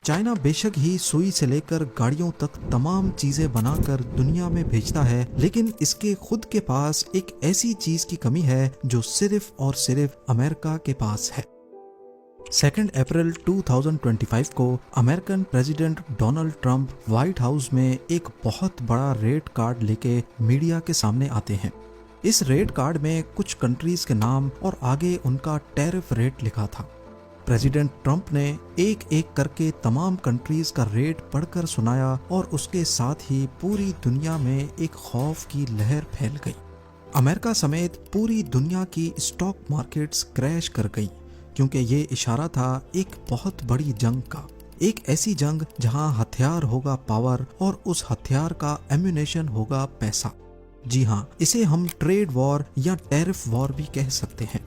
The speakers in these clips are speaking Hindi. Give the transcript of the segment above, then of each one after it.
चाइना बेशक ही सुई से लेकर गाड़ियों तक तमाम चीजें बनाकर दुनिया में भेजता है, लेकिन इसके खुद के पास एक ऐसी चीज की कमी है जो सिर्फ और सिर्फ अमेरिका के पास है। 2 अप्रैल 2025 को American president Donald Trump white house में एक बहुत बड़ा रेट कार्ड लेके मीडिया के सामने आते हैं। इस रेट कार्ड में कुछ कंट्रीज के नाम और आगे उनका टैरिफ रेट लिखा था। प्रेसिडेंट ट्रंप ने एक एक करके तमाम कंट्रीज का रेट पढ़कर सुनाया और उसके साथ ही पूरी दुनिया में एक खौफ की लहर फैल गई। अमेरिका समेत पूरी दुनिया की स्टॉक मार्केट्स क्रैश कर गई, क्योंकि ये इशारा था एक बहुत बड़ी जंग का। एक ऐसी जंग जहां हथियार होगा पावर और उस हथियार का एम्यूनेशन होगा पैसा। जी हाँ, इसे हम ट्रेड वॉर या टैरिफ वॉर भी कह सकते हैं।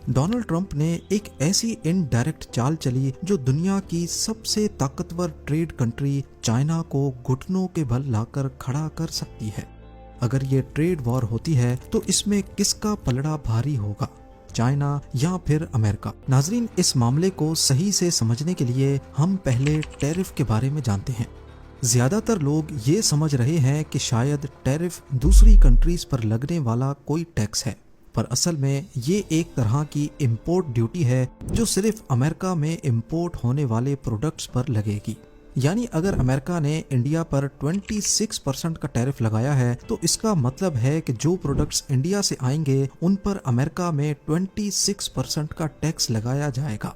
डोनाल्ड ट्रंप ने एक ऐसी इनडायरेक्ट चाल चली जो दुनिया की सबसे ताकतवर ट्रेड कंट्री चाइना को घुटनों के बल लाकर खड़ा कर सकती है। अगर ये ट्रेड वॉर होती है तो इसमें किसका पलड़ा भारी होगा, चाइना या फिर अमेरिका? नाजरीन, इस मामले को सही से समझने के लिए हम पहले टैरिफ के बारे में जानते हैं। ज्यादातर लोग ये समझ रहे हैं कि शायद टैरिफ दूसरी कंट्रीज पर लगने वाला कोई टैक्स है, पर असल में ये एक तरह की इंपोर्ट ड्यूटी है जो सिर्फ अमेरिका में इंपोर्ट होने वाले प्रोडक्ट्स पर लगेगी। यानी अगर अमेरिका ने इंडिया पर 26% का टैरिफ लगाया है तो इसका मतलब है कि जो प्रोडक्ट्स इंडिया से आएंगे उन पर अमेरिका में 26% का टैक्स लगाया जाएगा।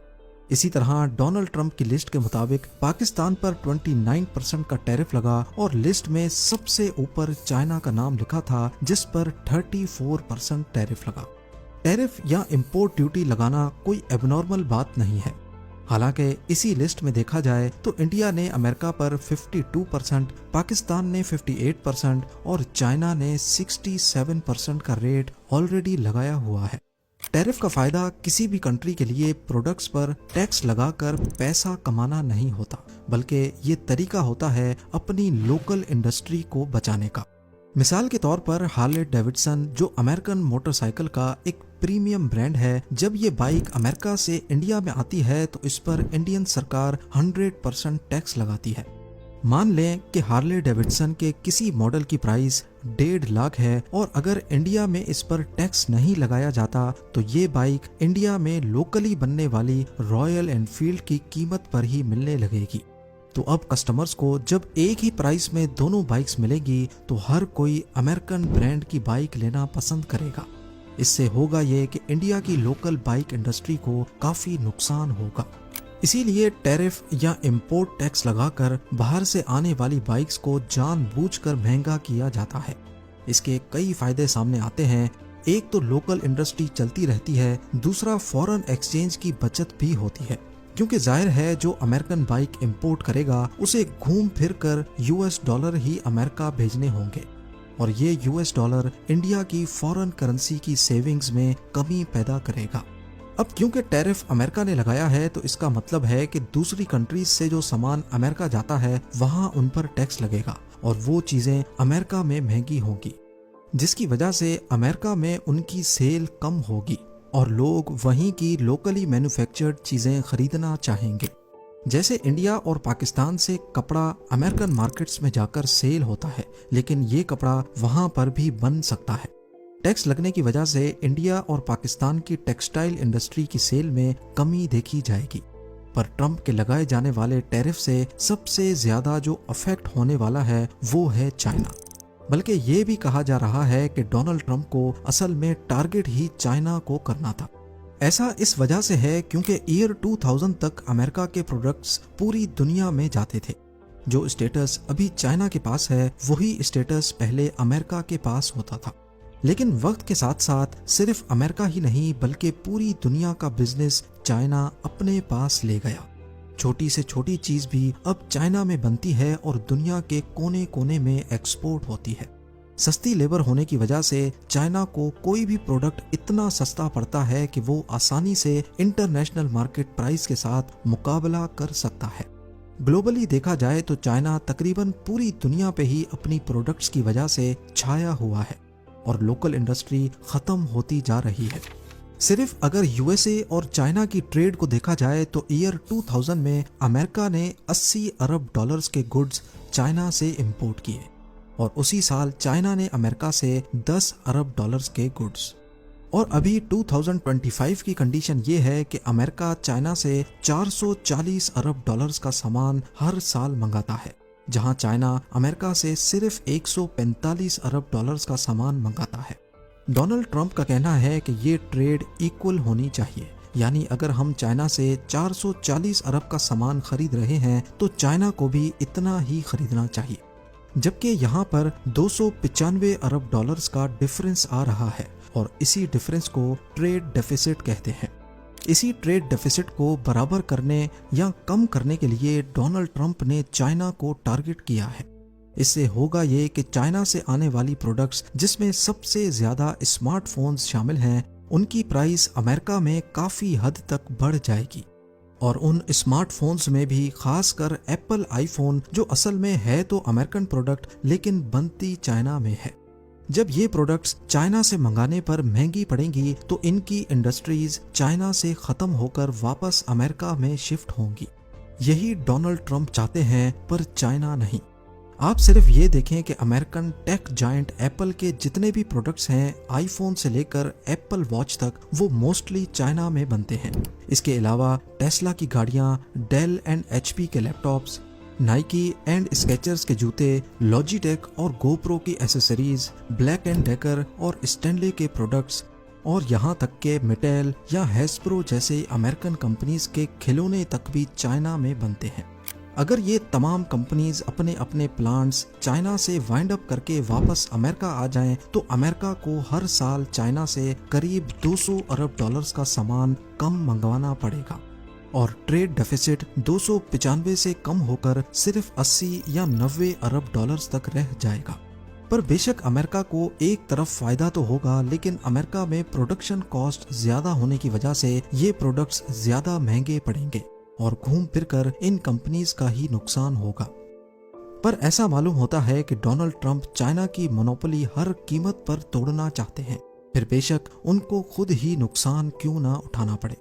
इसी तरह डोनाल्ड ट्रंप की लिस्ट के मुताबिक पाकिस्तान पर 29% का टैरिफ लगा और लिस्ट में सबसे ऊपर चाइना का नाम लिखा था जिस पर 34% टैरिफ लगा। टैरिफ या इंपोर्ट ड्यूटी लगाना कोई एबनॉर्मल बात नहीं है। हालांकि इसी लिस्ट में देखा जाए तो इंडिया ने अमेरिका पर 52%, पाकिस्तान ने 58% और चाइना ने 67% का रेट ऑलरेडी लगाया हुआ है। टैरिफ का फायदा किसी भी कंट्री के लिए प्रोडक्ट्स पर टैक्स लगाकर पैसा कमाना नहीं होता, बल्कि ये तरीका होता है अपनी लोकल इंडस्ट्री को बचाने का। मिसाल के तौर पर हार्ले डेविडसन, जो अमेरिकन मोटरसाइकिल का एक प्रीमियम ब्रांड है, जब ये बाइक अमेरिका से इंडिया में आती है तो इस पर इंडियन सरकार 100% टैक्स लगाती है। मान लें कि हार्ले डेविडसन के किसी मॉडल की प्राइस 1.5 लाख है और अगर इंडिया में इस पर टैक्स नहीं लगाया जाता तो ये बाइक इंडिया में लोकली बनने वाली रॉयल एनफील्ड की कीमत पर ही मिलने लगेगी। तो अब कस्टमर्स को जब एक ही प्राइस में दोनों बाइक्स मिलेगी तो हर कोई अमेरिकन ब्रांड की बाइक लेना पसंद करेगा। इससे होगा ये कि इंडिया की लोकल बाइक इंडस्ट्री को काफी नुकसान होगा। इसीलिए टैरिफ या इंपोर्ट टैक्स लगाकर बाहर से आने वाली बाइक्स को जानबूझकर महंगा किया जाता है। इसके कई फायदे सामने आते हैं। एक तो लोकल इंडस्ट्री चलती रहती है, दूसरा फॉरेन एक्सचेंज की बचत भी होती है, क्योंकि जाहिर है जो अमेरिकन बाइक इंपोर्ट करेगा उसे घूम फिर कर US डॉलर ही अमेरिका भेजने होंगे और ये US डॉलर इंडिया की फॉरेन करेंसी की सेविंग्स में कमी पैदा करेगा। अब क्योंकि टैरिफ अमेरिका ने लगाया है तो इसका मतलब है कि दूसरी कंट्रीज से जो सामान अमेरिका जाता है वहां उन पर टैक्स लगेगा और वो चीजें अमेरिका में महंगी होंगी, जिसकी वजह से अमेरिका में उनकी सेल कम होगी और लोग वहीं की लोकली मैन्युफैक्चर्ड चीजें खरीदना चाहेंगे। जैसे इंडिया और पाकिस्तान से कपड़ा अमेरिकन मार्केट्स में जाकर सेल होता है, लेकिन ये कपड़ा वहां पर भी बन सकता है। टैक्स लगने की वजह से इंडिया और पाकिस्तान की टेक्सटाइल इंडस्ट्री की सेल में कमी देखी जाएगी। पर ट्रंप के लगाए जाने वाले टैरिफ से सबसे ज्यादा जो अफेक्ट होने वाला है वो है चाइना। बल्कि ये भी कहा जा रहा है कि डोनाल्ड ट्रंप को असल में टारगेट ही चाइना को करना था। ऐसा इस वजह से है क्योंकि ईयर 2000 तक अमेरिका के प्रोडक्ट्स पूरी दुनिया में जाते थे। जो स्टेटस अभी चाइना के पास है वही स्टेटस पहले अमेरिका के पास होता था। लेकिन वक्त के साथ साथ सिर्फ अमेरिका ही नहीं बल्कि पूरी दुनिया का बिजनेस चाइना अपने पास ले गया। छोटी से छोटी चीज भी अब चाइना में बनती है और दुनिया के कोने कोने में एक्सपोर्ट होती है। सस्ती लेबर होने की वजह से चाइना को कोई भी प्रोडक्ट इतना सस्ता पड़ता है कि वो आसानी से इंटरनेशनल मार्केट प्राइस के साथ मुकाबला कर सकता है। ग्लोबली देखा जाए तो चाइना तकरीबन पूरी दुनिया पे ही अपनी प्रोडक्ट्स की वजह से छाया हुआ है और लोकल इंडस्ट्री खत्म होती जा रही है। सिर्फ अगर यूएसए और चाइना की ट्रेड को देखा जाए तो ईयर 2000 में अमेरिका ने 80 अरब डॉलर्स के गुड्स चाइना से इंपोर्ट किए और उसी साल चाइना ने अमेरिका से 10 अरब डॉलर्स के गुड्स। और अभी 2025 की कंडीशन ये है कि अमेरिका चाइना से 440 अरब डॉलर्स का सामान हर साल मंगाता है, जहां चाइना अमेरिका से सिर्फ 145 अरब डॉलर्स का सामान मंगाता है। डोनाल्ड ट्रंप का कहना है कि ये ट्रेड इक्वल होनी चाहिए, यानी अगर हम चाइना से 440 अरब का सामान खरीद रहे हैं तो चाइना को भी इतना ही खरीदना चाहिए, जबकि यहाँ पर 295 अरब डॉलर्स का डिफरेंस आ रहा है और इसी डिफरेंस को ट्रेड डेफिसिट कहते हैं। इसी ट्रेड डेफिसिट को बराबर करने या कम करने के लिए डोनाल्ड ट्रंप ने चाइना को टारगेट किया है। इससे होगा ये कि चाइना से आने वाली प्रोडक्ट्स जिसमें सबसे ज्यादा स्मार्टफोन्स शामिल हैं, उनकी प्राइस अमेरिका में काफी हद तक बढ़ जाएगी और उन स्मार्टफोन्स में भी खासकर एप्पल आईफोन, जो असल में है तो अमेरिकन प्रोडक्ट लेकिन बनती चाइना में है। जब ये प्रोडक्ट्स चाइना से मंगाने पर महंगी पड़ेंगी तो इनकी इंडस्ट्रीज चाइना से खत्म होकर वापस अमेरिका में शिफ्ट होंगी। यही डोनाल्ड ट्रंप चाहते हैं, पर चाइना नहीं। आप सिर्फ ये देखें कि अमेरिकन टेक जायंट एप्पल के जितने भी प्रोडक्ट्स हैं, आईफोन से लेकर एप्पल वॉच तक, वो मोस्टली चाइना में बनते हैं। इसके अलावा टेस्ला की गाड़ियां, डेल एंड एचपी के लैपटॉप्स, नाइकी एंड स्केचर्स के जूते, लॉजिटेक और गोप्रो की एसेसरीज, ब्लैक एंड डेकर और स्टैनले के प्रोडक्ट्स और यहाँ तक के मिटेल या हैस्ब्रो जैसे अमेरिकन कंपनीज के खिलौने तक भी चाइना में बनते हैं। अगर ये तमाम कंपनीज अपने अपने प्लांट्स चाइना से वाइंड अप करके वापस अमेरिका आ जाएं, तो अमेरिका को हर साल चाइना से करीब 200 अरब डॉलर्स का सामान कम मंगवाना पड़ेगा और ट्रेड डेफिसिट 295 से कम होकर सिर्फ 80 या 90 अरब डॉलर्स तक रह जाएगा। पर बेशक अमेरिका को एक तरफ फायदा तो होगा, लेकिन अमेरिका में प्रोडक्शन कॉस्ट ज्यादा होने की वजह से ये प्रोडक्ट्स ज्यादा महंगे पड़ेंगे और घूम फिरकर इन कंपनीज का ही नुकसान होगा। पर ऐसा मालूम होता है कि डोनाल्ड ट्रंप चाइना की मोनोपोली हर कीमत पर तोड़ना चाहते हैं, फिर बेशक उनको खुद ही नुकसान क्यों ना उठाना पड़े।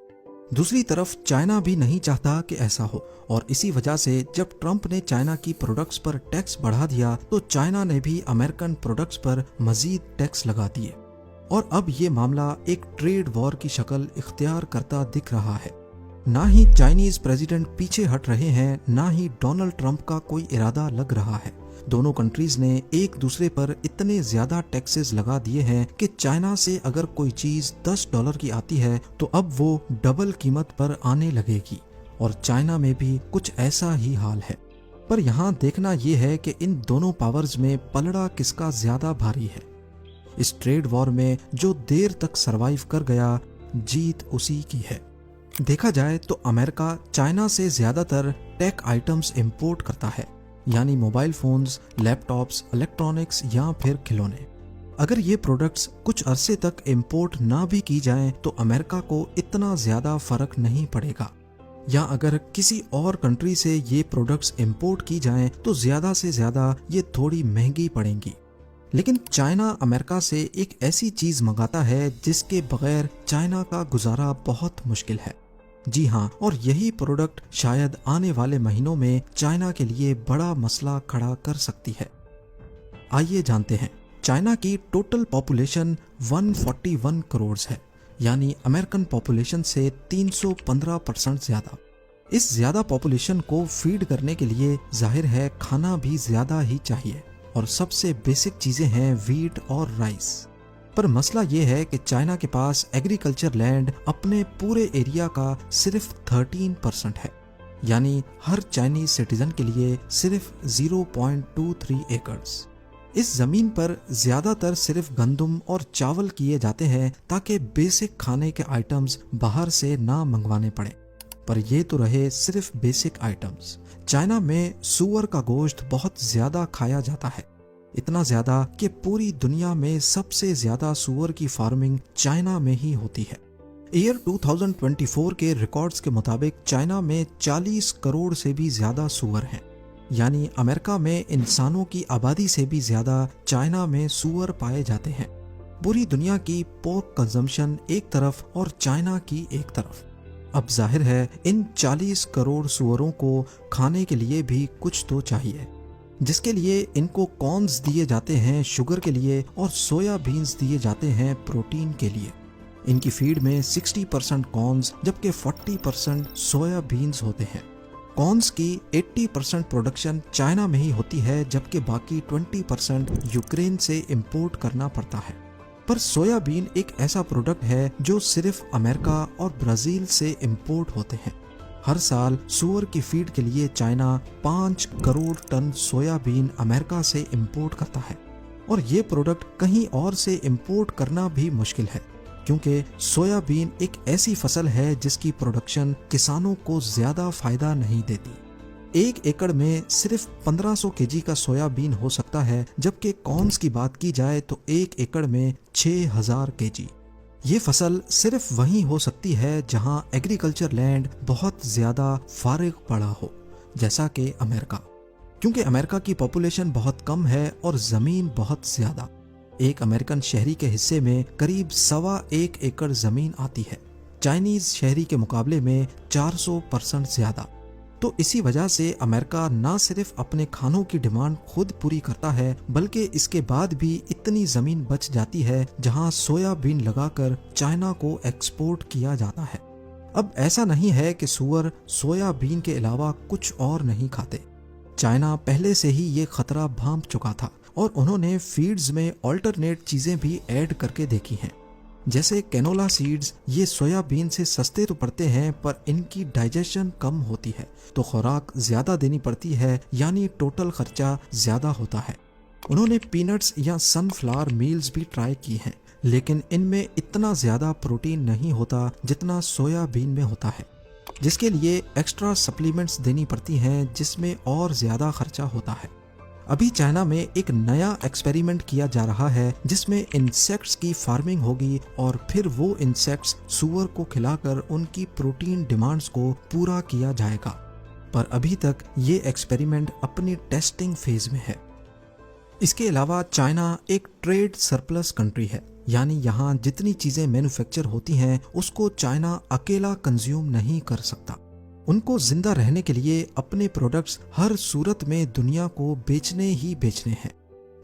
दूसरी तरफ चाइना भी नहीं चाहता कि ऐसा हो और इसी वजह से जब ट्रंप ने चाइना की प्रोडक्ट्स पर टैक्स बढ़ा दिया तो चाइना ने भी अमेरिकन प्रोडक्ट्स पर मजीद टैक्स लगा दिए और अब ये मामला एक ट्रेड वॉर की शक्ल इख्तियार करता दिख रहा है। ना ही चाइनीज प्रेसिडेंट पीछे हट रहे हैं, ना ही डोनाल्ड ट्रंप का कोई इरादा लग रहा है। दोनों कंट्रीज ने एक दूसरे पर इतने ज्यादा टैक्सेस लगा दिए हैं कि चाइना से अगर कोई चीज $10 की आती है तो अब वो डबल कीमत पर आने लगेगी और चाइना में भी कुछ ऐसा ही हाल है। पर यहाँ देखना ये है कि इन दोनों पावर्स में पलड़ा किसका ज्यादा भारी है। इस ट्रेड वॉर में जो देर तक सरवाइव कर गया, जीत उसी की है। देखा जाए तो अमेरिका चाइना से ज्यादातर टेक आइटम्स इंपोर्ट करता है, यानी मोबाइल फोन्स, लैपटॉप्स, इलेक्ट्रॉनिक्स या फिर खिलौने। अगर ये प्रोडक्ट्स कुछ अरसे तक इंपोर्ट ना भी की जाएं तो अमेरिका को इतना ज्यादा फर्क नहीं पड़ेगा, या अगर किसी और कंट्री से ये प्रोडक्ट्स इंपोर्ट की जाएं तो ज्यादा से ज्यादा ये थोड़ी महंगी पड़ेंगी। लेकिन चाइना अमेरिका से एक ऐसी चीज मंगाता है जिसके बगैर चाइना का गुजारा बहुत मुश्किल है। जी हाँ, और यही प्रोडक्ट शायद आने वाले महीनों में चाइना के लिए बड़ा मसला खड़ा कर सकती है। आइए जानते हैं। चाइना की टोटल पॉपुलेशन 141 करोड़ है, यानी अमेरिकन पॉपुलेशन से 315% ज्यादा। इस ज्यादा पॉपुलेशन को फीड करने के लिए जाहिर है खाना भी ज्यादा ही चाहिए और सबसे बेसिक चीजें हैं वीट और राइस। पर मसला ये है कि चाइना के पास एग्रीकल्चर लैंड अपने पूरे एरिया का सिर्फ 13% है, यानी हर चाइनीज सिटीजन के लिए सिर्फ 0.23 एकड़्स। इस जमीन पर ज्यादातर सिर्फ गंदम और चावल किए जाते हैं ताकि बेसिक खाने के आइटम्स बाहर से ना मंगवाने पड़े। पर ये तो रहे सिर्फ बेसिक आइटम्स। चाइना में सूअर का गोश्त बहुत ज्यादा खाया जाता है, इतना ज्यादा कि पूरी दुनिया में सबसे ज्यादा सूअर की फार्मिंग चाइना में ही होती है। ईयर 2024 के रिकॉर्ड्स के मुताबिक चाइना में 40 करोड़ से भी ज्यादा सूअर हैं, यानी अमेरिका में इंसानों की आबादी से भी ज्यादा चाइना में सूअर पाए जाते हैं। पूरी दुनिया की पोर्क कंजम्पशन एक तरफ और चाइना की एक तरफ। अब जाहिर है इन 40 करोड़ सूअरों को खाने के लिए भी कुछ तो चाहिए, जिसके लिए इनको कॉर्न्स दिए जाते हैं शुगर के लिए और सोया बीन्स दिए जाते हैं प्रोटीन के लिए। इनकी फीड में 60% कॉर्न्स जबकि 40% सोया बीन्स होते हैं। कॉर्न्स की 80% प्रोडक्शन चाइना में ही होती है, जबकि बाकी 20% यूक्रेन से इंपोर्ट करना पड़ता है। पर सोयाबीन एक ऐसा प्रोडक्ट है जो सिर्फ अमेरिका और ब्राजील से इंपोर्ट होते हैं। हर साल सूअर की फीड के लिए China 5 crore ton soybean America से इंपोर्ट करता है, और ये प्रोडक्ट कहीं और से इंपोर्ट करना भी मुश्किल है, क्योंकि सोयाबीन एक ऐसी फसल है जिसकी प्रोडक्शन किसानों को ज्यादा फायदा नहीं देती। 1 एकड़ में सिर्फ 1500 केजी का सोयाबीन हो सकता है, जबकि कॉर्न्स की बात की जाए तो 1 एकड़ में 6000 केजी। ये फसल सिर्फ वहीं हो सकती है जहां एग्रीकल्चर लैंड बहुत ज्यादा फारिग पड़ा हो, जैसा कि अमेरिका, क्योंकि अमेरिका की पॉपुलेशन बहुत कम है और जमीन बहुत ज्यादा। एक अमेरिकन शहरी के हिस्से में करीब 1.25 एकड़ जमीन आती है, चाइनीज शहरी के मुकाबले में 400% ज्यादा। तो इसी वजह से अमेरिका ना सिर्फ अपने खानों की डिमांड खुद पूरी करता है, बल्कि इसके बाद भी इतनी जमीन बच जाती है जहां सोयाबीन लगाकर चाइना को एक्सपोर्ट किया जाता है। अब ऐसा नहीं है कि सूअर सोयाबीन के अलावा कुछ और नहीं खाते। चाइना पहले से ही ये खतरा भांप चुका था और उन्होंने फीड्स में ऑल्टरनेट चीजें भी ऐड करके देखी हैं, जैसे कैनोला सीड्स। ये सोयाबीन से सस्ते तो पड़ते हैं, पर इनकी डाइजेशन कम होती है, तो खुराक ज्यादा देनी पड़ती है, यानी टोटल खर्चा ज्यादा होता है। उन्होंने पीनट्स या सनफ्लावर मील्स भी ट्राई की हैं, लेकिन इनमें इतना ज्यादा प्रोटीन नहीं होता जितना सोयाबीन में होता है, जिसके लिए एक्स्ट्रा सप्लीमेंट्स देनी पड़ती हैं, जिसमें और ज्यादा खर्चा होता है। अभी चाइना में एक नया एक्सपेरिमेंट किया जा रहा है जिसमें इंसेक्ट्स की फार्मिंग होगी और फिर वो इंसेक्ट्स सूअर को खिलाकर उनकी प्रोटीन डिमांड्स को पूरा किया जाएगा। पर अभी तक ये एक्सपेरिमेंट अपनी टेस्टिंग फेज में है। इसके अलावा चाइना एक ट्रेड सरप्लस कंट्री है, यानी यहाँ जितनी चीजें मैन्युफैक्चर होती हैं उसको चाइना अकेला कंज्यूम नहीं कर सकता। उनको जिंदा रहने के लिए अपने प्रोडक्ट्स हर सूरत में दुनिया को बेचने ही बेचने हैं।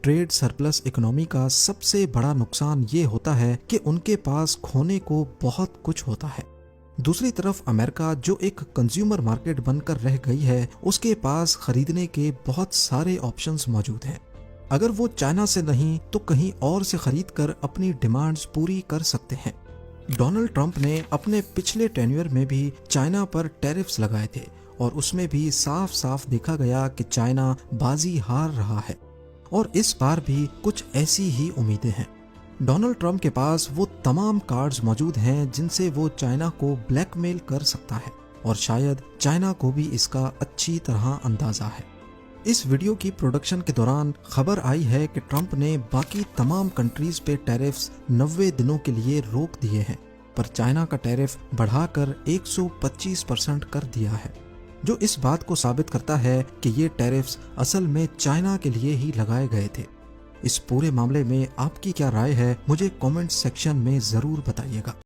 ट्रेड सरप्लस इकोनॉमी का सबसे बड़ा नुकसान ये होता है कि उनके पास खोने को बहुत कुछ होता है। दूसरी तरफ अमेरिका, जो एक कंज्यूमर मार्केट बनकर रह गई है, उसके पास खरीदने के बहुत सारे ऑप्शंस मौजूद हैं। अगर वो चाइना से नहीं तो कहीं और से खरीद कर अपनी डिमांड्स पूरी कर सकते हैं। डोनाल्ड ट्रंप ने अपने पिछले टेन्योर में भी चाइना पर टैरिफ्स लगाए थे, और उसमें भी साफ साफ देखा गया कि चाइना बाजी हार रहा है, और इस बार भी कुछ ऐसी ही उम्मीदें हैं। डोनाल्ड ट्रंप के पास वो तमाम कार्ड्स मौजूद हैं जिनसे वो चाइना को ब्लैकमेल कर सकता है, और शायद चाइना को भी इसका अच्छी तरह अंदाजा है। इस वीडियो की प्रोडक्शन के दौरान खबर आई है कि ट्रंप ने बाकी तमाम कंट्रीज पे टैरिफ्स 90 दिनों के लिए रोक दिए हैं, पर चाइना का टैरिफ बढ़ाकर 125% कर दिया है, जो इस बात को साबित करता है कि ये टैरिफ्स असल में चाइना के लिए ही लगाए गए थे। इस पूरे मामले में आपकी क्या राय है, मुझे कमेंट सेक्शन में जरूर बताइएगा।